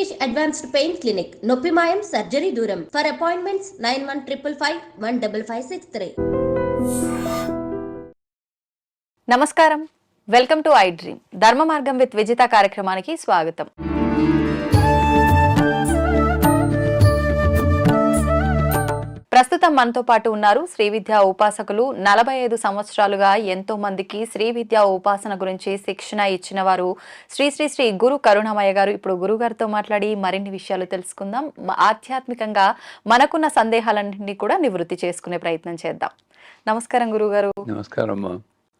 Venkatesh advanced pain clinic, నొప్పి మాయం, surgery దూరం. For appointments 9155515563. నమస్కారం, వెల్కమ్ టు ఐ డ్రీమ్. ధర్మ మార్గం విత్ విజిత కార్యక్రమానికి స్వాగతం. ప్రస్తుతం మనతో పాటు ఉన్నారు శ్రీ విద్యా ఉపాసకులు. 45 సంవత్సరాలుగా ఎంతో మందికి శ్రీ విద్యా ఉపాసన గురించి శిక్షణ ఇచ్చిన వారు శ్రీ శ్రీ శ్రీ గురు కరుణమయ్య గారు. ఇప్పుడు గురుగారితో మాట్లాడి మరిన్ని విషయాలు తెలుసుకుందాం. ఆధ్యాత్మికంగా మనకున్న సందేహాలన్నింటినీ కూడా నివృత్తి చేసుకునే ప్రయత్నం చేద్దాం. నమస్కారం గురుగారు. నమస్కారం.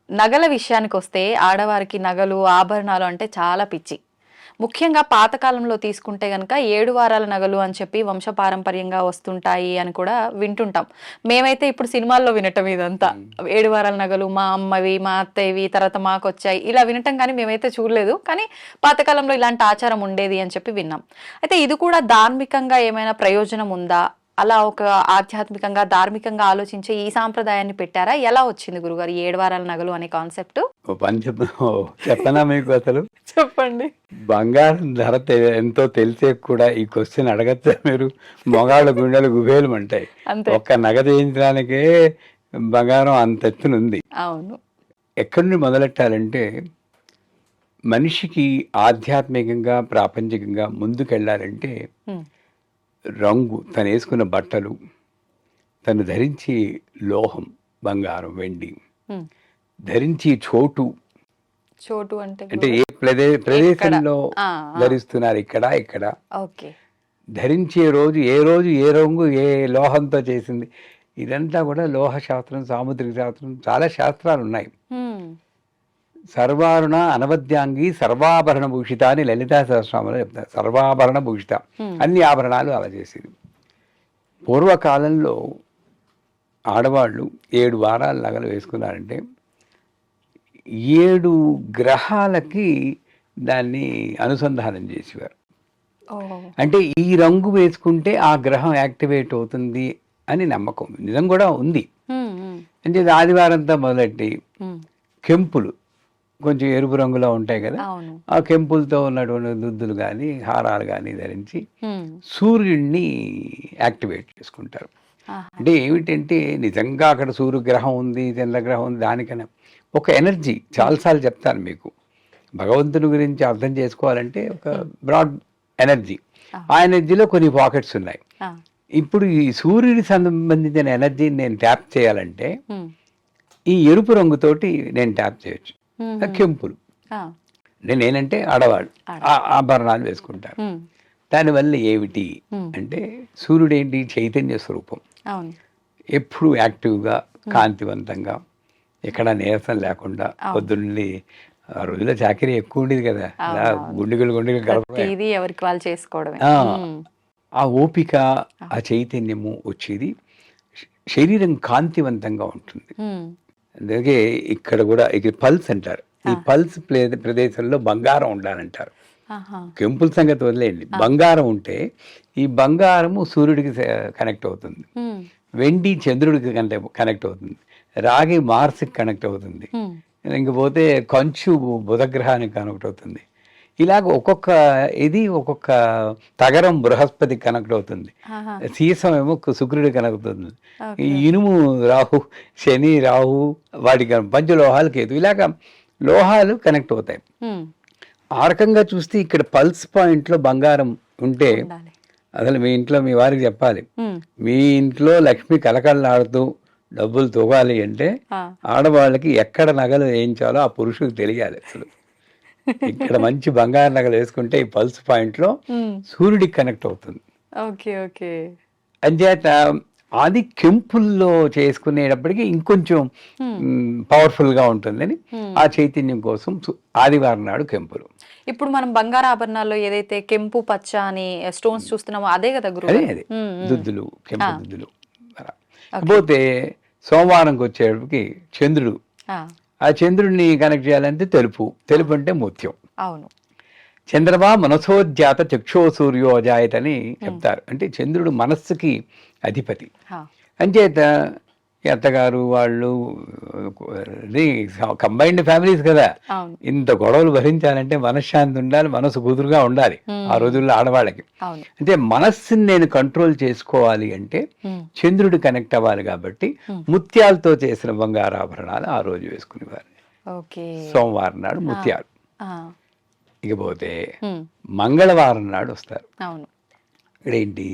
నగల విషయానికి వస్తే ఆడవారికి నగలు, ఆభరణాలు అంటే చాలా పిచ్చి. ముఖ్యంగా పాతకాలంలో తీసుకుంటే గనక 7 వారాల నగలు అని చెప్పి వంశపారంపర్యంగా వస్తుంటాయి అని కూడా వింటుంటాం. మేమైతే ఇప్పుడు సినిమాల్లో వినటం ఇదంతా 7 వారాల నగలు మా అమ్మవి, మా అత్తయ్యవి, తర్వాత మాకు వచ్చాయి ఇలా వినటం, కానీ మేమైతే చూడలేదు. కానీ పాతకాలంలో ఇలాంటి ఆచారం ఉండేది అని చెప్పి విన్నాం. అయితే ఇది కూడా ధార్మికంగా ఏమైనా ప్రయోజనం ఉందా? అలా ఒక ఆధ్యాత్మికంగా ధార్మికంగా ఆలోచించే ఈ సాంప్రదాయాన్ని పెట్టారా? ఎలా వచ్చింది గురుగారు 7 వారాల నగలు అనే కాన్సెప్ట్? చెప్పనా మీకు? అసలు చెప్పండి. బంగారం ధర ఎంతో తెలిసే కూడా ఈ క్వశ్చన్ అడగచ్చా మీరు? మొగాళ్ళ గుండెలు గుబేలు అంటాయి. ఒక్క నగ చేయించడానికే బంగారం అంత ఎత్తునుంది. అవును. ఎక్కడి నుండి మొదలెట్టాలంటే, మనిషికి ఆధ్యాత్మికంగా ప్రాపంచికంగా ముందుకెళ్ళాలంటే రంగు, తను వేసుకున్న బట్టలు, తను ధరించి లోహం, బంగారం, వెండి, ధరించి చోటు అంటే ఏ ప్రదేశంలో ధరిస్తున్నారు, ఇక్కడ ధరించే రోజు ఏ రంగు ఏ లోహంతో చేసింది, ఇదంతా కూడా లోహ శాస్త్రం, సాముద్రిక శాస్త్రం, చాలా శాస్త్రాలు ఉన్నాయి. సర్వారుణ అనవద్యాంగి సర్వాభరణ భూషిత అని లలితా సహస్రనామంలో చెప్తారు. సర్వాభరణ భూషిత, అన్ని ఆభరణాలు అలా చేసేది. పూర్వకాలంలో ఆడవాళ్ళు 7 వారాల నగలు వేసుకున్నారంటే 7 గ్రహాలకి దాన్ని అనుసంధానం చేసేవారు. అంటే ఈ రంగు వేసుకుంటే ఆ గ్రహం యాక్టివేట్ అవుతుంది అని నమ్మకం, నిజం కూడా ఉంది. అంటే ఆదివారంతో మొదలెట్టి కెంపులు కొంచెం ఎరుపు రంగులో ఉంటాయి కదా, ఆ కెంపులతో ఉన్నటువంటి దుద్దులు కానీ హారాలు కానీ ధరించి సూర్యుడిని యాక్టివేట్ చేసుకుంటారు. అంటే ఏమిటంటే, నిజంగా అక్కడ సూర్యగ్రహం ఉంది, చంద్రగ్రహం ఉంది, దానికన్నా ఒక ఎనర్జీ. చాలాసార్లు చెప్తాను మీకు, భగవంతుని గురించి అర్థం చేసుకోవాలంటే ఒక బ్రాడ్ ఎనర్జీ, ఆ ఎనర్జీలో కొన్ని పాకెట్స్ ఉన్నాయి. ఇప్పుడు ఈ సూర్యుడికి సంబంధించిన ఎనర్జీని నేను ట్యాప్ చేయాలంటే ఈ ఎరుపు రంగుతోటి నేను ట్యాప్ చేయొచ్చు. కెంపులు నేనేంటే ఆడవాళ్ళు ఆభరణాలు వేసుకుంటారు. దానివల్ల ఏమిటి అంటే, సూర్యుడు ఏంటి? చైతన్య స్వరూపం. ఎప్పుడు యాక్టివ్గా, కాంతివంతంగా, ఎక్కడ నీరసం లేకుండా, పొద్దున్నే ఆ రోజుల్లో చాకరీ ఎక్కువ ఉండేది కదా, అలా గుండెలు ఎవరికి వాళ్ళు చేసుకోవడమే. ఆ ఓపిక, ఆ చైతన్యము వచ్చేది. శరీరం కాంతివంతంగా ఉంటుంది. అందుకే ఇక్కడ కూడా పల్స్ అంటారు. ఈ పల్స్ ప్రదేశంలో బంగారం ఉండాలంటారు. కెంపుల సంగతి వదిలేయండి, బంగారం ఉంటే ఈ బంగారము సూర్యుడికి కనెక్ట్ అవుతుంది, వెండి చంద్రుడికి కనెక్ట్ అవుతుంది, రాగి మార్స్కి కనెక్ట్ అవుతుంది, ఇంకపోతే కంచు బుధగ్రహానికి కనెక్ట్ అవుతుంది. ఇలాగ ఒక్కొక్క తగరం బృహస్పతికి కనెక్ట్ అవుతుంది, సీసం ఏమో శుక్రుడికి కనెక్ట్ అవుతుంది, ఇనుము రాహు, శని రాహు, వాటికి పంచలోహాలు కేతు, ఇలాగ లోహాలు కనెక్ట్ అవుతాయి. ఆ రకంగా చూస్తే ఇక్కడ పల్స్ పాయింట్లో బంగారం ఉంటే, అసలు మీ ఇంట్లో మీ వారికి చెప్పాలి, మీ ఇంట్లో లక్ష్మి కలకల్లాడుతూ డబ్బులు తోగాలి అంటే ఆడవాళ్ళకి ఎక్కడ నగలు వేయించాలో ఆ పురుషుడికి తెలియాలి. అసలు ఇక్కడ మంచి బంగారు నగలు వేసుకుంటే ఈ పల్స్ పాయింట్ లో సూర్యుడికి కనెక్ట్ అవుతుంది. అంచేత అది కెంపుల్లో చేసుకునేటప్పటికి ఇంకొంచెం పవర్ఫుల్ గా ఉంటుందని ఆ చైతన్యం కోసం ఆదివారం నాడు కెంపులు. ఇప్పుడు మనం బంగారు ఆభరణాల్లో ఏదైతే కెంపు పచ్చ అని స్టోన్స్ చూస్తున్నామో అదే కదా గురు? అదే దుద్దులు, కెంపు దుద్దులు. పోతే సోమవారంకి వచ్చేటప్పటికి చంద్రుడు, ఆ చంద్రుడిని కనెక్ట్ చేయాలంటే తెలుపు అంటే ముత్యం. అవును. చంద్రమా మనసోజ్జాత చక్షో సూర్యోజాయత్ అని చెప్తారు. అంటే చంద్రుడు మనస్సుకి అధిపతి. అంచేత ఈ అత్తగారు వాళ్ళు కంబైన్డ్ ఫ్యామిలీస్ కదా, అవును ఇంత గొడవలు భరించాలంటే మనశ్శాంతి ఉండాలి, మనసు కుదురుగా ఉండాలి ఆ రోజుల్లో ఆడవాళ్ళకి. అవును అంటే మనస్సుని నేను కంట్రోల్ చేసుకోవాలి అంటే చంద్రుడు కనెక్ట్ అవ్వాలి కాబట్టి ముత్యాలతో చేసిన బంగారాభరణాలు ఆ రోజు వేసుకునేవారు. ఓకే సోమవారం నాడు ముత్యాలు. ఆ, ఇకపోతే మంగళవారం నాడు వస్తారు. అవును ఇక్కడేంటి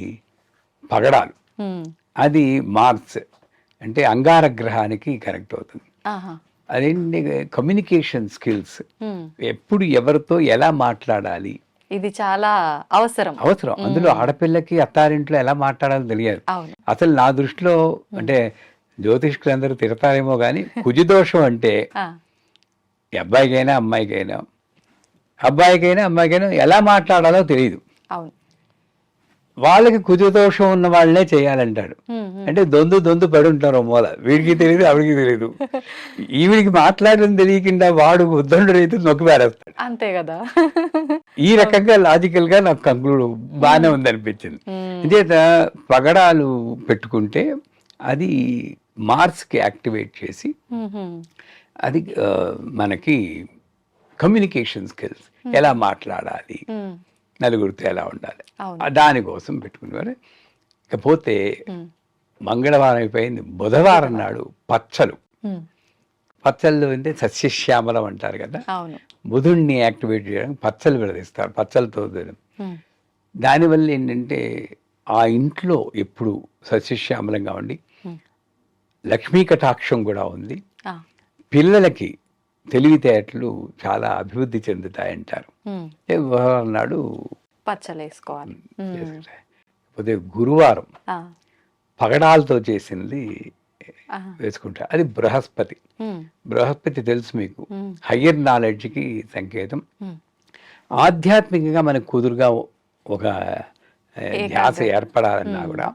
పగడాలు. ఉమ్, అది మార్స్ అంటే అంగారగ్రహానికి కనెక్ట్ అవుతుంది. ఆహా, అదేంటి కమ్యూనికేషన్ స్కిల్స్, ఉమ్, ఎప్పుడు ఎవరితో ఎలా మాట్లాడాలి ఇది చాలా అవసరం. అవసరం. అందులో ఆడపిల్లకి అత్తారింట్లో ఎలా మాట్లాడాలో తెలియదు. అవును అసలు నా దృష్టిలో అంటే జ్యోతిష్కులు అందరూ తిడతారేమో కానీ కుజదోషం అంటే ఆ, ఈ అబ్బాయికైనా అమ్మాయికైనా అమ్మాయికైనా ఎలా మాట్లాడాలో తెలియదు. అవును వాళ్ళకి కుజదోషం ఉన్న వాళ్ళనే చేయాలంటాడు. ఉమ్, ఉమ్, అంటే దొందు పడి ఉంటారు మూల, వీడికి తెలియదు ఆవిడికి తెలియదు, ఈవిడికి మాట్లాడడం తెలియకుండా వాడు ఉద్దండు రైతు నొక్కి పారేస్తాడు. అంతే కదా. ఈ రకంగా లాజికల్ గా నాకు కంక్లూడ్ బాగానే ఉంది అనిపించింది. అంచేత పగడాలు పెట్టుకుంటే అది మార్స్ కి యాక్టివేట్ చేసి ఉమ్, ఉమ్, అది మనకి కమ్యూనికేషన్ స్కిల్స్, ఎలా మాట్లాడాలి, ఉమ్, నలుగురితో ఎలా ఉండాలి, అవును. దానికోసం పెట్టుకునేవారు. ఇకపోతే ఉమ్, మంగళవారం అయిపోయింది, బుధవారం నాడు పచ్చలు. ఉమ్, పచ్చళ్ళు అంటే సస్యశ్యామలం అంటారు కదా, అవును బుధుడిని యాక్టివేట్ చేయడానికి పచ్చలు విడదీస్తారు, పచ్చలతో. ఉమ్, దానివల్ల ఏంటంటే ఆ ఇంట్లో ఎప్పుడు సస్యశ్యామలంగా ఉండి ఉమ్, లక్ష్మీ కటాక్షం కూడా ఉంది, ఆ, పిల్లలకి తెలివితేటలు చాలా అభివృద్ధి చెందుతాయంటారు. ఉమ్, బుధవారం నాడు పచ్చలు వేసుకోవాలి. ఉమ్, చేసుకుంటారు. కాకపోతే గురువారం ఆ, పగడాలతో చేసింది ఆహా, వేసుకుంటారు. అది బృహస్పతి. ఉమ్, బృహస్పతి తెలుసు మీకు, ఉమ్, హయ్యర్ నాలెడ్జ్కి సంకేతం. ఉమ్, ఆధ్యాత్మికంగా మనకు కుదురుగా ఒక ధ్యాస ఏర్పడాలన్నా కూడా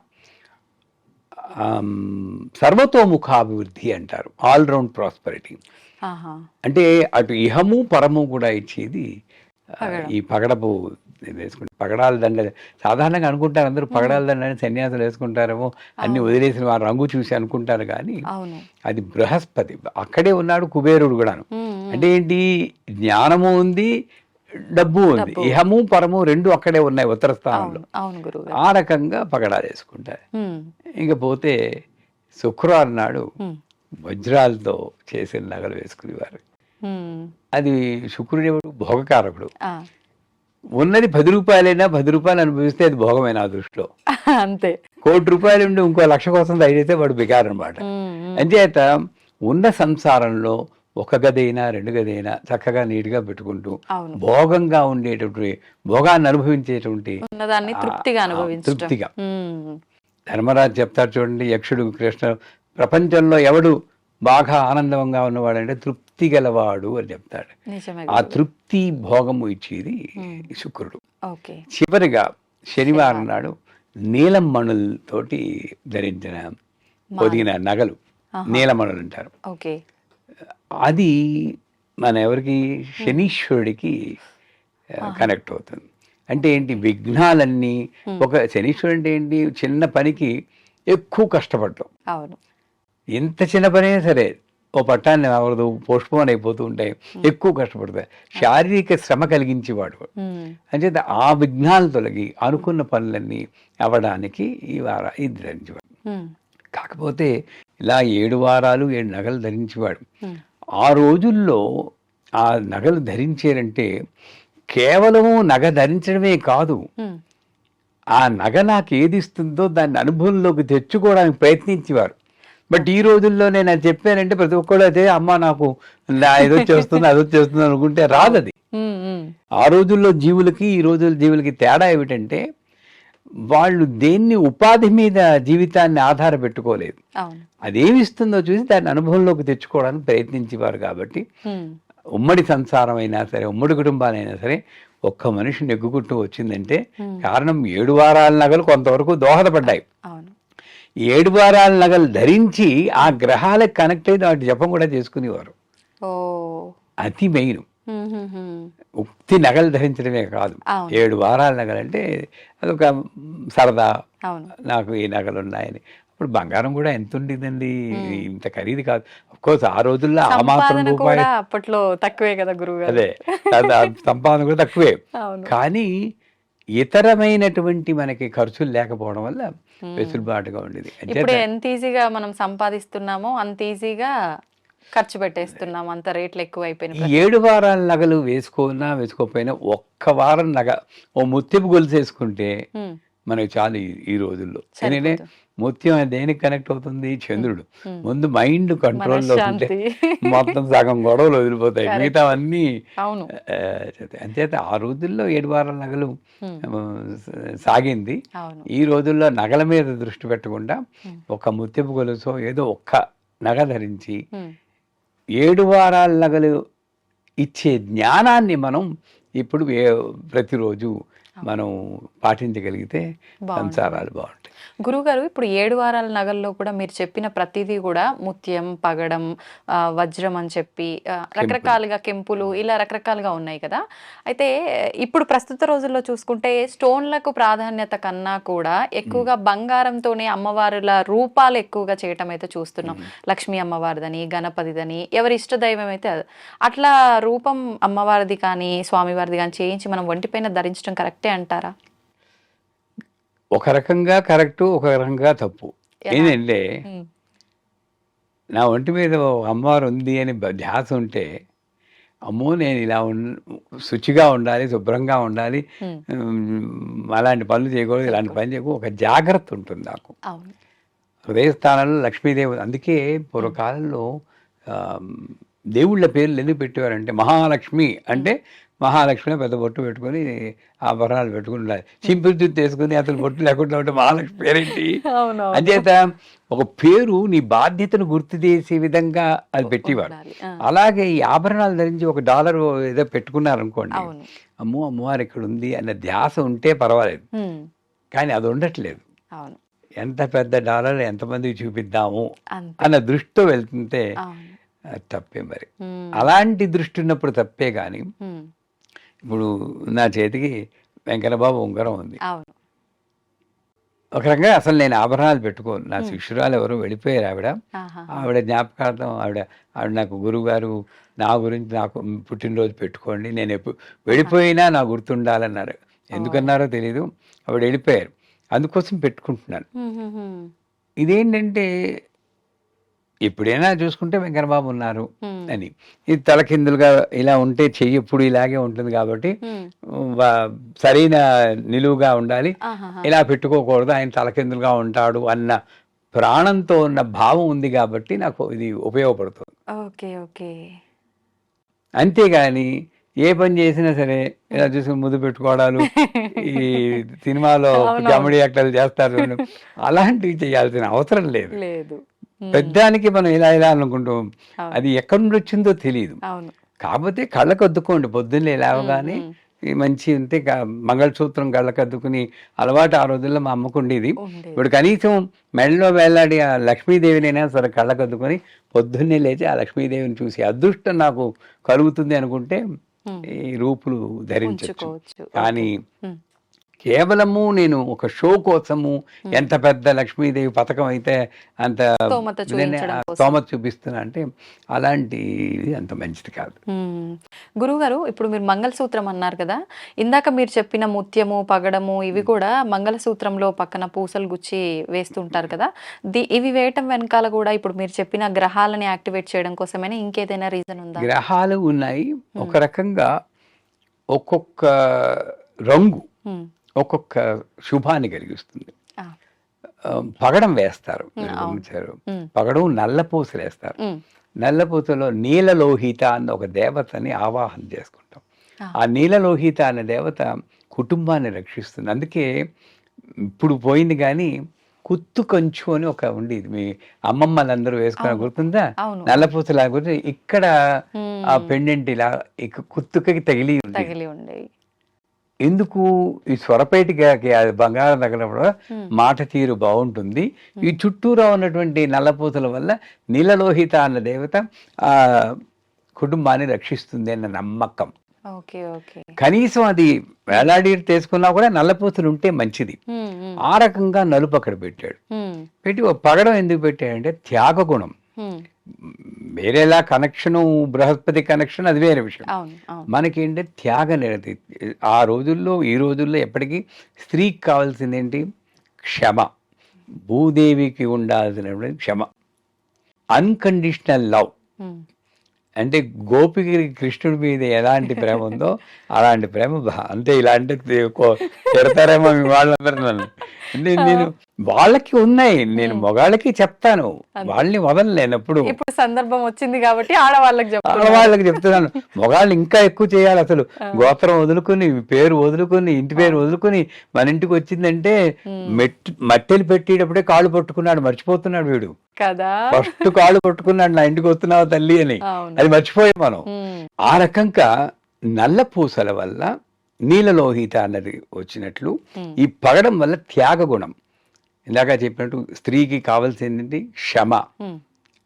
సర్వతోముఖాభివృద్ధి అంటారు, ఆల్రౌండ్ ప్రాస్పరిటీ. ఆహా, అంటే అటు ఇహము పరము కూడా ఇచ్చేది పగడం. ఈ పగడపు వేసుకుంటే. పగడాల దండ సాధారణంగా అనుకుంటారు అందరూ, పగడాల దండ అని సన్యాసులు వేసుకుంటారేమో, అన్ని వదిలేసిన వారు రంగు చూసి అనుకుంటారు కానీ అవును అది బృహస్పతి. అక్కడే ఉన్నాడు కుబేరుడు కూడాను. ఉమ్, అంటే ఏంటి, జ్ఞానము ఉంది, డబ్బు ఉంది, ఇహము పరము రెండు అక్కడే ఉన్నాయి ఉత్తర స్థానంలో. అవును అవును గురువు గారు. ఆ రకంగా పగడాలు వేసుకుంటారు. ఉమ్, ఇంకపోతే శుక్రవారం నాడు ఉమ్, వజ్రాలతో చేసిన నగలు వేసుకునేవారు. ఉమ్, అది శుక్రుడేవుడు భోగకారకుడు. ఆ, ఉన్నది 10 రూపాయలైనా 10 రూపాయలు అనుభవిస్తే అది భోగమైన ఆ దృష్టిలో. అంతే. 1,00,00,000 రూపాయలు ఉండి ఇంకో 1,00,000 కోసం దయచేస్తే వాడు బికారనమాట. ఉమ్, ఉమ్, అంచేత ఉన్న సంసారంలో ఒక గదైనా 2 గదైనా చక్కగా నీట్గా పెట్టుకుంటూ అవును. భోగంగా ఉండేటటువంటి, భోగాన్ని అనుభవించేటువంటి ఉన్నదాన్ని తృప్తిగా అనుభవించడం. తృప్తిగా. ఉమ్, ధర్మరాజు చెప్తారు చూడండి, యక్షుడు కృష్ణ, ప్రపంచంలో ఎవడు బాగా ఆనందంగా ఉన్నవాడంటే తృప్తి గలవాడు అని చెప్తాడు. నిజమే ఆ తృప్తి భోగము ఇచ్చేది శుక్రుడు. ఓకే. చివరిగా శనివారం నాడు నీలం మణులతోటి ధరించిన పొదిగిన నగలు నీలమణులు అంటారు. ఓకే. అది మన ఎవరికి, శనీశ్వరుడికి కనెక్ట్ అవుతుంది. అంటే ఏంటి, విఘ్నాలన్నీ ఒక శనీశ్వరుడు అంటే ఏంటి, చిన్న పనికి ఎక్కువ కష్టపడటం. అవును. ఎంత చిన్న పని అయినా సరే ఓ పట్టాన్ని అవరదు, పోస్ట్పోన్ అయిపోతూ ఉంటాయి, ఎక్కువ కష్టపడతాయి, శారీరక శ్రమ కలిగించేవాడు. అంచేత ఆ విఘ్నాలు తొలగి అనుకున్న పనులన్నీ అవ్వడానికి ఇది ధరించేవాడు. కాకపోతే ఇలా 7 వారాలు 7 నగలు ధరించేవాడు. ఆ రోజుల్లో ఆ నగలు ధరించారంటే కేవలము నగ ధరించడమే కాదు, ఆ నగ నాకు ఏది ఇస్తుందో దాన్ని అనుభవంలోకి తెచ్చుకోవడానికి ప్రయత్నించేవారు. బట్ ఈ రోజుల్లో నేను అది చెప్పానంటే ప్రతి ఒక్కళ్ళు అయితే అమ్మ నాకు ఏదో చేస్తుంది అదో చేస్తుంది అనుకుంటే రాదు అది. ఆ రోజుల్లో జీవులకి ఈ రోజుల జీవులకి తేడా ఏమిటంటే వాళ్ళు దేన్ని ఉపాధి మీద జీవితాన్ని ఆధారపెట్టుకోలేదు, అదేమిస్తుందో చూసి దాన్ని అనుభవంలోకి తెచ్చుకోవడానికి ప్రయత్నించేవారు. కాబట్టి ఉమ్మడి సంసారం అయినా సరే, ఉమ్మడి కుటుంబాలైనా సరే, ఒక్క మనిషి నెగ్గుకుంటూ వచ్చిందంటే కారణం 7 వారాల నగలు కొంతవరకు దోహదపడ్డాయి. 7 వారాల నగలు ధరించి ఆ గ్రహాలకు కనెక్ట్ అయ్యి వాటి జపం కూడా చేసుకునేవారు. అతి మెయిన్. ఉక్తి నగలు ధరించడమే కాదు, 7 వారాల నగలు అంటే అదొక సరదా, నాకు ఈ నగలు ఉన్నాయని. ఇప్పుడు బంగారం కూడా ఎంత ఉండేదండి, ఇంత ఖరీదు కాదు. కోర్స్ ఆ రోజుల్లో ఆ మాత్రం సంపాదన రూపాయి, కూడా అప్పట్లో తక్కువే కదా గురుగారు. అదే సంపాదన కూడా తక్కువే. అవును. కానీ ఇతరమైనటువంటి మనకి ఖర్చులు లేకపోవడం వల్ల వెసులుబాటుగా ఉండేది. ఇప్పుడు ఎంత ఈజీగా మనం సంపాదిస్తున్నామో అంత ఈజీగా ఖర్చు పెట్టేస్తున్నాం, అంత రేట్లు ఎక్కువ అయిపోయినాయి. 7 వారాల నగలు వేసుకున్నా వేసుకోకపోయినా ఒక్క వారం నగ ఓ ముత్యపు గొలుసు వేసుకుంటే మనకి చాలు ఈ రోజుల్లో. ఎందుకంటే ముత్యం దేనికి కనెక్ట్ అవుతుంది? చంద్రుడు. ముందు మైండ్ కంట్రోల్లో ఉంటే మొత్తం సగం గొడవలు వదిలిపోతాయి, మిగతా అన్నీ. అంచేత ఆ రోజుల్లో 7 వారాల నగలు సాగింది. ఈ రోజుల్లో నగల మీద దృష్టి పెట్టకుండా ఒక ముత్యపు గొలుసో ఏదో ఒక్క నగ ధరించి 7 వారాల నగలు ఇచ్చే జ్ఞానాన్ని మనం ఇప్పుడు ప్రతిరోజు మనం పాటించగలిగితే సంసారాలు బాగుంటాయి. గురుగారు, ఇప్పుడు 7 వారాల నగల్లో కూడా మీరు చెప్పిన ప్రతిదీ కూడా ముత్యం, పగడం, వజ్రం అని చెప్పి రకరకాలుగా, కెంపులు, ఇలా రకరకాలుగా ఉన్నాయి కదా. అయితే ఇప్పుడు ప్రస్తుత రోజుల్లో చూసుకుంటే స్టోన్లకు ప్రాధాన్యత కన్నా కూడా ఎక్కువగా బంగారంతోనే అమ్మవారుల రూపాలు ఎక్కువగా చేయటం అయితే చూస్తున్నాం. లక్ష్మీ అమ్మవారిదని, గణపతిదని, ఎవరి ఇష్ట దైవం అయితే అట్లా రూపం అమ్మవారిది కానీ స్వామివారిది కానీ చేయించి మనం ఒంటిపైన ధరించడం కరెక్టే అంటారా? ఒక రకంగా కరెక్టు, ఒక రకంగా తప్పు. ఏంటంటే నా ఒంటి మీద అమ్మవారు ఉంది అని ధ్యాస ఉంటే, అమ్మో నేను ఇలా శుచిగా ఉండాలి, శుభ్రంగా ఉండాలి, అలాంటి పనులు చేయకూడదు, ఇలాంటి పని చేయకూడదు, ఒక జాగ్రత్త ఉంటుంది నాకు. హృదయస్థానంలో లక్ష్మీదేవి. అందుకే పూర్వకాలంలో దేవుళ్ళ పేర్లు ఎందుకు పెట్టేవారంటే, మహాలక్ష్మి అంటే మహాలక్ష్మి పెద్ద బొట్టు పెట్టుకొని ఆభరణాలు పెట్టుకుని ఉండాలి. చింపులు జుత్తు వేసుకుని అసలు బొట్టు లేకుండా ఉంటే మహాలక్ష్మి పేరేంటి? అంచేత ఒక పేరు నీ బాధ్యతను గుర్తు చేసే విధంగా అది పెట్టేవారు. అలాగే ఈ ఆభరణాలు ధరించి $1 ఏదో పెట్టుకున్నారనుకోండి, అమ్మో అమ్మవారు ఇక్కడ ఉంది అన్న ధ్యాస ఉంటే పర్వాలేదు. కానీ అది ఉండట్లేదు. ఎంత పెద్ద డాలర్ ఎంతమందికి చూపిద్దాము అన్న దృష్టితో వెళ్తుంటే తప్పే. మరి అలాంటి దృష్టి ఉన్నప్పుడు తప్పే. కానీ ఇప్పుడు నా చేతికి వెంకన్నబాబు ఉంగరం ఉంది. ఒక రకంగా అసలు నేను ఆభరణాలు పెట్టుకోను. నా శిష్యురాలు ఎవరు వెళ్ళిపోయారు. ఆవిడ జ్ఞాపకార్థం ఆవిడ నాకు గురువు గారు నా గురించి నాకు పుట్టినరోజు పెట్టుకోండి, నేను ఎప్పుడు వెళ్ళిపోయినా నా గుర్తుండాలన్నారు. ఎందుకన్నారో తెలీదు, ఆవిడ వెళ్ళిపోయారు. అందుకోసం పెట్టుకుంటున్నాను. ఇదేంటంటే ఎప్పుడైనా చూసుకుంటే వెంకన్నబాబు ఉన్నారు అని, ఇది తలకిందులుగా ఇలా ఉంటే చెయ్యి ఎప్పుడు ఇలాగే ఉంటుంది కాబట్టి సరైన నిలువుగా ఉండాలి, ఇలా పెట్టుకోకూడదు, ఆయన తలకిందులుగా ఉంటాడు అన్న ప్రాణంతో ఉన్న భావం ఉంది కాబట్టి నాకు ఇది ఉపయోగపడుతుంది. అంతేగాని ఏ పని చేసినా సరే ఇలా చూసుకుని ముద్దు పెట్టుకోవడాలు, ఈ సినిమాలో కామెడీ యాక్టర్లు చేస్తారు, అలాంటివి చేయాల్సిన అవసరం లేదు. పెద్దానికి మనం ఇలా అనుకుంటాం, అది ఎక్కడి నుండి వచ్చిందో తెలియదు. కాకపోతే కళ్ళకు అద్దుకోండి, పొద్దున్నే లేవగానే మంచి ఉంటే మంగళసూత్రం కళ్ళకు అద్దుకుని అలవాటు ఆ రోజుల్లో మా అమ్మకు ఉండేది. ఇప్పుడు కనీసం మెడలో వేలాడి ఆ లక్ష్మీదేవినైనా సరే కళ్ళకు అద్దుకొని పొద్దున్నే లేచి ఆ లక్ష్మీదేవిని చూసి అదృష్టం నాకు కలుగుతుంది అనుకుంటే ఈ రూపులు ధరించవచ్చు. కానీ కేవలము నేను ఒక షో కోసము ఎంత పెద్ద లక్ష్మీదేవి పథకం అయితే అంత స్తోమత చూపిస్తున్నా అంటే అలాంటిది అంత మంచిది కాదు. గురువుగారు, ఇప్పుడు మీరు మంగళసూత్రం అన్నారు కదా, ఇందాక మీరు చెప్పిన ముత్యము, పగడము ఇవి కూడా మంగళసూత్రంలో పక్కన పూసలు గుచ్చి వేస్తుంటారు కదా, ఇవి వేయటం వెనకాల కూడా ఇప్పుడు మీరు చెప్పిన గ్రహాలని యాక్టివేట్ చేయడం కోసమైనా ఇంకేదైనా రీజన్ ఉందా? గ్రహాలు ఉన్నాయి. ఒక రకంగా ఒక్కొక్క రంగు ఒక్కొక్క శుభాన్ని కలిగిస్తుంది. పగడం వేస్తారు, పగడం నల్లపూసలు వేస్తారు. నల్లపూసలో నీలలోహిత అన్న ఒక దేవతని ఆవాహన చేసుకుంటాం. ఆ నీలలోహిత అనే దేవత కుటుంబాన్ని రక్షిస్తుంది. అందుకే ఇప్పుడు పోయింది కానీ కుత్తు కంచు అని ఒక ఉండేది, మీ అమ్మమ్మలందరూ వేసుకున్న గుర్తుందా? నల్లపూసలా గుర్తు, ఇక్కడ ఆ పెండెంట్ ఇలా కుత్తుకి తగిలి ఉండేది. ఎందుకు? ఈ స్వరపేటికి బంగారం తగినప్పుడు మాట తీరు బాగుంటుంది. ఈ చుట్టూరా ఉన్నటువంటి నల్లపూసల వల్ల నీలలోహిత అన్న దేవత ఆ కుటుంబాన్ని రక్షిస్తుంది అన్న నమ్మకం. కనీసం అది వేలాడి తీసుకున్నా కూడా నల్లపూసలు ఉంటే మంచిది. ఆ రకంగా నలుపు అక్కడ పెట్టాడు. పెట్టి ఒక పగడం ఎందుకు పెట్టాడంటే త్యాగ గుణం. వేరేలా కనెక్షను బృహస్పతి కనెక్షన్ అది వేరే విషయం. మనకేంటి త్యాగ నిరతి. ఆ రోజుల్లో ఈ రోజుల్లో ఎప్పటికీ స్త్రీకి కావాల్సింది ఏంటి? క్షమ. భూదేవికి ఉండాల్సినటువంటి క్షమ, అన్కండిషనల్ లవ్. అంటే గోపికి కృష్ణుడి మీద ఎలాంటి ప్రేమ ఉందో అలాంటి ప్రేమ అంతే. ఇలాంటి తిడతారేమో మీ వాళ్ళందరూ నన్ను. నేను వాళ్ళకి ఉన్నాయి, నేను మగాళ్ళకి చెప్తాను, వాళ్ళని వదలలేనప్పుడు. ఇప్పుడు సందర్భం వచ్చింది కాబట్టి ఆడవాళ్ళకి చెప్తున్నాను. మగాళ్ళు ఇంకా ఎక్కువ చేయాలి అసలు. గోత్రం వదులుకుని, పేరు వదులుకుని, ఇంటి పేరు వదులుకుని మన ఇంటికి వచ్చిందంటే మట్టెలు పెట్టేటప్పుడే కాళ్ళు పట్టుకున్నాడు, మర్చిపోతున్నాడు వీడు కదా. ఫస్ట్ కాళ్ళు పట్టుకున్నాడు, నా ఇంటికి వస్తున్నావు తల్లి అని. అది మర్చిపోయాం మనం. ఆ రకంగా నల్ల పూసల వల్ల నీలలోహిత అన్నది వచ్చినట్లు ఈ పగడం వల్ల త్యాగ గుణం. ఇందాక చెప్పినట్టు స్త్రీకి కావాల్సింది క్షమ,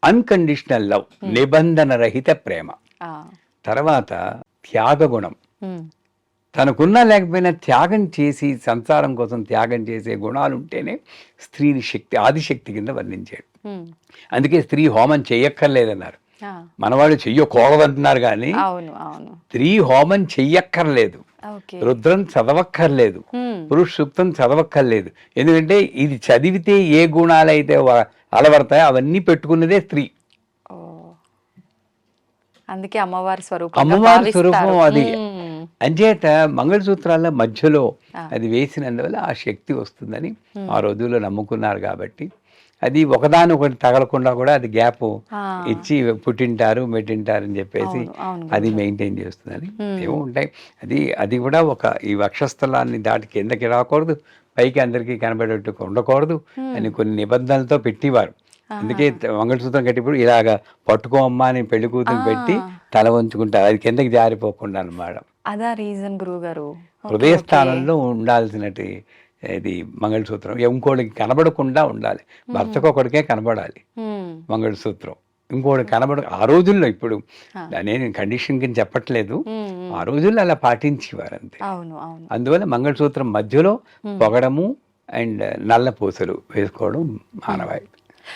అన్కండిషనల్ లవ్, నిబంధన రహిత ప్రేమ. తర్వాత త్యాగ గుణం. తనకున్నా లేకపోయినా త్యాగం చేసి సంసారం కోసం త్యాగం చేసే గుణాలు ఉంటేనే స్త్రీని శక్తి, ఆదిశక్తి కింద వర్ణించాడు. అందుకే స్త్రీ హోమం చెయ్యక్కర్లేదన్నారు. మనవాళ్ళు చెయ్యకూడదంటున్నారు కానీ స్త్రీ హోమం చెయ్యక్కర్లేదు, రుద్రం చదవక్కర్లేదు, పురుష సూక్తం చదవక్కర్లేదు. ఎందుకంటే ఇది చదివితే ఏ గుణాలైతే అలవడతాయో అవన్నీ పెట్టుకున్నదే స్త్రీ. అందుకే అమ్మవారి స్వరూపం అది. అంచేత మంగళసూత్రాల మధ్యలో అది వేసినందువల్ల ఆ శక్తి వస్తుందని ఆ రోజుల్లో నమ్ముకున్నారు. కాబట్టి అది ఒకదానొకటి తగలకుండా కూడా అది గ్యాప్ ఇచ్చి పుట్టింటారు మెట్టింటారు అని చెప్పేసి అది మెయింటైన్ చేస్తుందని ఏమో ఉంటాయి. అది కూడా ఈ వక్షస్థలాన్ని దాటి కిందకి రాకూడదు, పైకి అందరికీ కనబడేట్టు ఉండకూడదు అని కొన్ని నిబంధనలతో పెట్టేవారు. అందుకే మంగళసూత్రం కట్టిప్పుడు ఇలాగ పట్టుకోమ్మా అని పెళ్లి కూతురు పెట్టి తల వంచుకుంటారు, అది కిందకి జారిపోకుండా అన్నమాట. అదా రీజన్ గురువు గారు. హృదయ స్థానంలో ఉండాల్సినట్టు ఇది మంగళసూత్రం ఇంకోటికి కనబడకుండా ఉండాలి. భర్తకు ఒకడికే కనబడాలి మంగళసూత్రం, ఇంకోటి ఆ రోజుల్లో. ఇప్పుడు నేను కండిషన్ కింద చెప్పట్లేదు, ఆ రోజుల్లో అలా పాటించేవారు అంతే. అందువల్ల మంగళసూత్రం మధ్యలో పొగడము అండ్ నల్ల పూసలు వేసుకోవడం మానవాయి.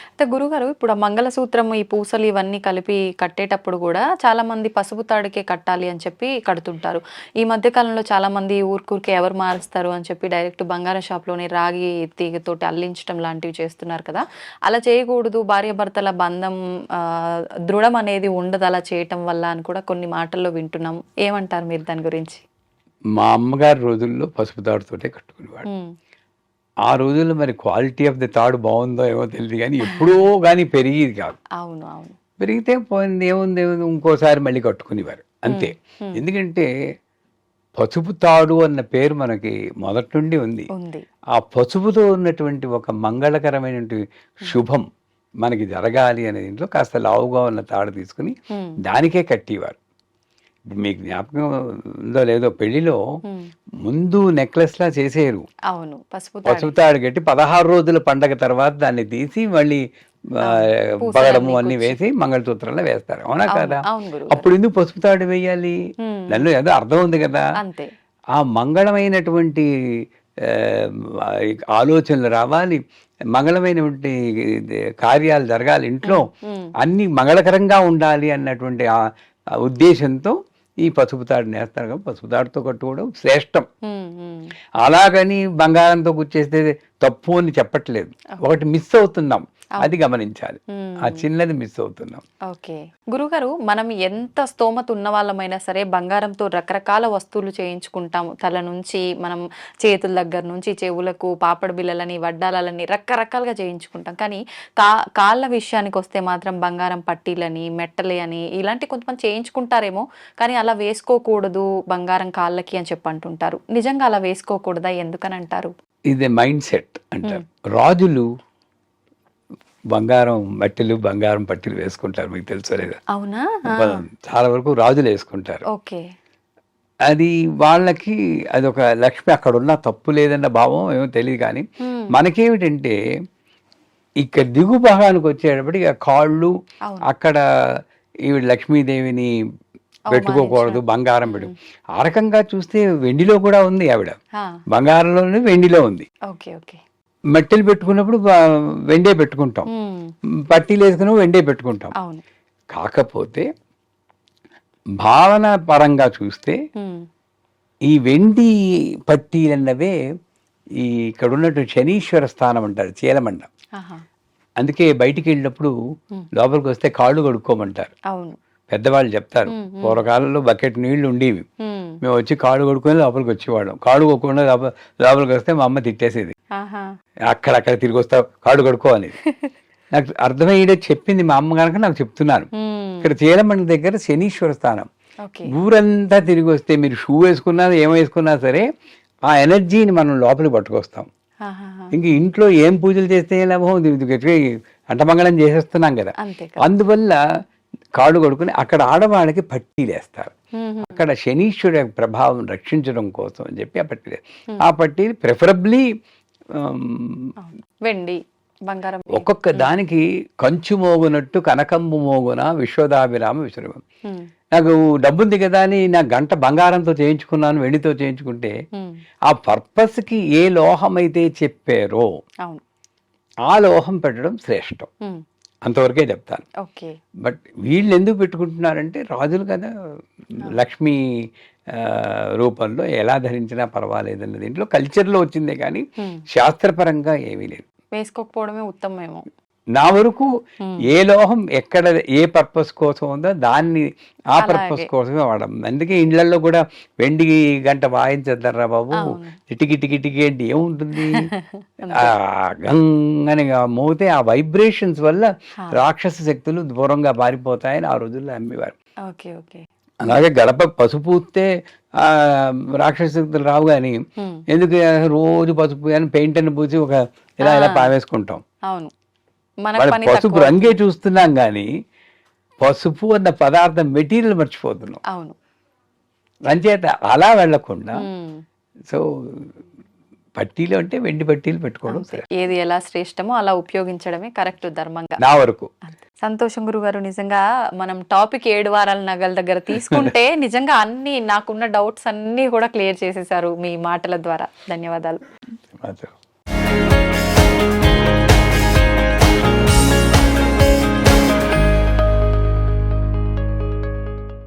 అయితే గురుగారు, ఇప్పుడు ఆ మంగళసూత్రం, ఈ పూసలు ఇవన్నీ కలిపి కట్టేటప్పుడు కూడా చాలా మంది పసుపు తాడుకే కట్టాలి అని చెప్పి కడుతుంటారు. ఈ మధ్య కాలంలో చాలా మంది ఊరికే ఎవరు మారుస్తారు అని చెప్పి డైరెక్ట్ బంగారం షాప్లోనే రాగి తీగతోటి అల్లించడం లాంటివి చేస్తున్నారు కదా. అలా చేయకూడదు, భార్యాభర్తల బంధం దృఢం అనేది ఉండదు అలా చేయటం వల్ల అని కూడా కొన్ని మాటల్లో వింటున్నాం. ఏమంటారు మీరు దాని గురించి? మా అమ్మగారి రోజుల్లో పసుపు తాడుతోటే కట్టుకునేవాడు. ఆ రోజుల్లో మరి క్వాలిటీ ఆఫ్ ది తాడు బాగుందో ఏమో తెలియదు కానీ ఎప్పుడో కానీ పెరిగేది కాదు. పెరిగితే పోయింది ఏముంది ఇంకోసారి మళ్ళీ కట్టుకునేవారు అంతే. ఎందుకంటే పసుపు తాడు అన్న పేరు మనకి మొదటి నుండి ఉంది. ఆ పసుపుతో ఉన్నటువంటి ఒక మంగళకరమైనటువంటి శుభం మనకి జరగాలి అనే దీంట్లో కాస్త లావుగా ఉన్న తాడు తీసుకుని దానికే కట్టేవారు. ఇప్పుడు మీకు జ్ఞాపకం ఉందో లేదో, పెళ్లిలో ముందు నెక్లెస్ లా చేసేరు, పసుపు తాడు కట్టి 16 రోజుల పండగ తర్వాత దాన్ని తీసి మళ్ళీ పగడము అన్ని వేసి మంగళసూత్రంలో వేస్తారు, అవునా కదా? అప్పుడు ఎందుకు పసుపు తాడు వేయాలి? దానిలో ఏదో అర్థం ఉంది కదా. ఆ మంగళమైనటువంటి ఆలోచనలు రావాలి, మంగళమైనటువంటి కార్యాలు జరగాలి, ఇంట్లో అన్ని మంగళకరంగా ఉండాలి అన్నటువంటి ఉద్దేశంతో ఈ పసుపు తాడుని వేస్తారు. కాబట్టి పసుపు తాడుతో కట్టుకోవడం శ్రేష్టం. అలాగని బంగారంతో కూర్చేస్తే తప్పు అని చెప్పట్లేదు. ఒకటి మిస్ అవుతున్నాం, అది గమనించాలి. ఆ చిన్నది మిస్ అవుతున్నాం. ఓకే గురుగారు, మనం ఎంత స్తోమత ఉన్న వాళ్ళమైనా సరే బంగారంతో రకరకాల వస్తువులు చేయించుకుంటాం. తల నుంచి మనం చేతుల దగ్గర నుంచి చెవులకు పాపడ బిళ్ళలని, వడ్డాలని రకరకాలుగా చేయించుకుంటాం. కానీ కాళ్ళ విషయానికి వస్తే మాత్రం బంగారం పట్టీలని, మెట్టలే అని ఇలాంటి కొంతమంది చేయించుకుంటారేమో, కానీ అలా వేసుకోకూడదు బంగారం కాళ్ళకి అని చెప్పి అంటుంటారు. నిజంగా అలా వేసుకోకూడదా? ఎందుకని అంటారు? ఇది మైండ్ సెట్ అంటారు. రాజులు బంగారం మట్టెలు, బంగారం పట్టీలు వేసుకుంటారు, మీకు తెలుసో లేదా? అవునా? చాలా వరకు రాజులు వేసుకుంటారు. ఓకే, అది వాళ్ళకి అదొక లక్ష్మి, అక్కడ ఉన్న తప్పు లేదన్న భావం ఏమో తెలియదు. కానీ మనకేమిటంటే ఇక్కడ దిగు భాగానికి వచ్చేటప్పటికి ఆ కాళ్ళు అక్కడ ఈవిడ లక్ష్మీదేవిని పెట్టుకోకూడదు, బంగారం పెట్టు. ఆ రకంగా చూస్తే వెండిలో కూడా ఉంది, ఆవిడ బంగారంలోనే వెండిలో ఉంది. మెట్టెలు పెట్టుకున్నప్పుడు వెండే పెట్టుకుంటాం, పట్టీలు వేసుకున్నప్పుడు వెండే పెట్టుకుంటాం. అవును. కాకపోతే భావన పరంగా చూస్తే ఈ వెండి పట్టీలన్నవే ఈ ఇక్కడ ఉన్నట్టు శనీశ్వర స్థానం అంటారు, చీలమండ. అందుకే బయటికి వెళ్ళినప్పుడు లోపలికి వస్తే కాళ్ళు కడుక్కోమంటారు. అవును, పెద్దవాళ్ళు చెప్తారు. పూర్వకాలంలో బకెట్ నీళ్లు ఉండేవి, మేము వచ్చి కాళ్ళు కొడుకొని లోపలికి వచ్చేవాళ్ళం. కాళ్ళు కొట్టుకుండా లోపలికి వస్తే మా అమ్మ తిట్టేసేది, అక్కడక్కడ తిరిగి వస్తావు కాళ్ళు కడుక్కో అనేది. నాకు అర్థమయ్యేదే చెప్పింది మా అమ్మ కనుక నాకు చెప్తున్నాను. ఇక్కడ చీలమండ దగ్గర శనీశ్వర స్థానం. ఊరంతా తిరిగి వస్తే మీరు షూ వేసుకున్నా ఏం వేసుకున్నా సరే ఆ ఎనర్జీని మనం లోపలికి పట్టుకొస్తాం. ఇంక ఇంట్లో ఏం పూజలు చేస్తే లాభం, అంటమంగళం చేసేస్తున్నాం కదా. అందువల్ల కాళ్ళు కొడుకుని అక్కడ ఆడవాళ్ళకి పట్టీలు వేస్తారు. అక్కడ శనీశ్వరుడు ప్రభావం రక్షించడం కోసం అని చెప్పి ఆ పట్టీలు, ఆ పట్టీలు ప్రిఫరబ్లీ వెండి బంగారం. ఒక్కొక్క దానికి కంచు మోగునట్టు కనకంబు మోగున విశ్వదాభిరామ విశ్రమం. నాకు డబ్బుంది కదా అని నా గంట బంగారంతో చేయించుకున్నాను, వెండితో చేయించుకుంటే ఆ పర్పస్ కి ఏ లోహం అయితే చెప్పారో ఆ లోహం పెట్టడం శ్రేష్టం, అంతవరకే చెప్తాను. బట్ వీళ్ళు ఎందుకు పెట్టుకుంటున్నారంటే రాజులు కదా, లక్ష్మీ రూపంలో ఎలా ధరించినా పర్వాలేదు అన్నది ఇంట్లో కల్చర్లో వచ్చిందే కానీ శాస్త్రపరంగా ఏమీ లేదు. వేసుకోకపోవడమే ఉత్తమమేమో నా వరకు. ఏ లోహం ఎక్కడ ఏ పర్పస్ కోసం ఉందో దాన్ని ఆ పర్పస్ కోసమే వాడడం. అందుకే ఇండ్లలో కూడా వెండి గంట వాయించద్దర్రా బాబు, టికి టికి టికి అంటే ఏముంటుంది, గంగని మోతే ఆ వైబ్రేషన్స్ వల్ల రాక్షస శక్తులు దూరంగా పారిపోతాయని ఆ రోజుల్లో అమ్మేవారు. అలాగే గడప పసుపు పూస్తే ఆ రాక్షస శక్తులు రావు, కానీ ఎందుకు రోజు పసుపు అని పెయింట్ అని పూసి ఒక ఇలా ఇలా పావేసుకుంటాం. పసుపు రంగే చూస్తున్నాం కానీ పసుపు అన్న పదార్థం మెటీరియల్ మర్చిపోతున్నాం. అవును, అంచేత అలా వెళ్లకుండా సో పట్టీలు అంటే వెండి పట్టీలు పెట్టుకోవడం, ఏది ఎలా శ్రేష్టమో అలా ఉపయోగించడమే కరెక్ట్ ధర్మంగా నా వరకు. సంతోషం గురుగారు, నిజంగా మనం టాపిక్ 7 వారాల నగల దగ్గర తీసుకుంటే నిజంగా అన్ని నాకున్న డౌట్స్ అన్ని కూడా క్లియర్ చేసేసారు మీ మాటల ద్వారా. ధన్యవాదాలు.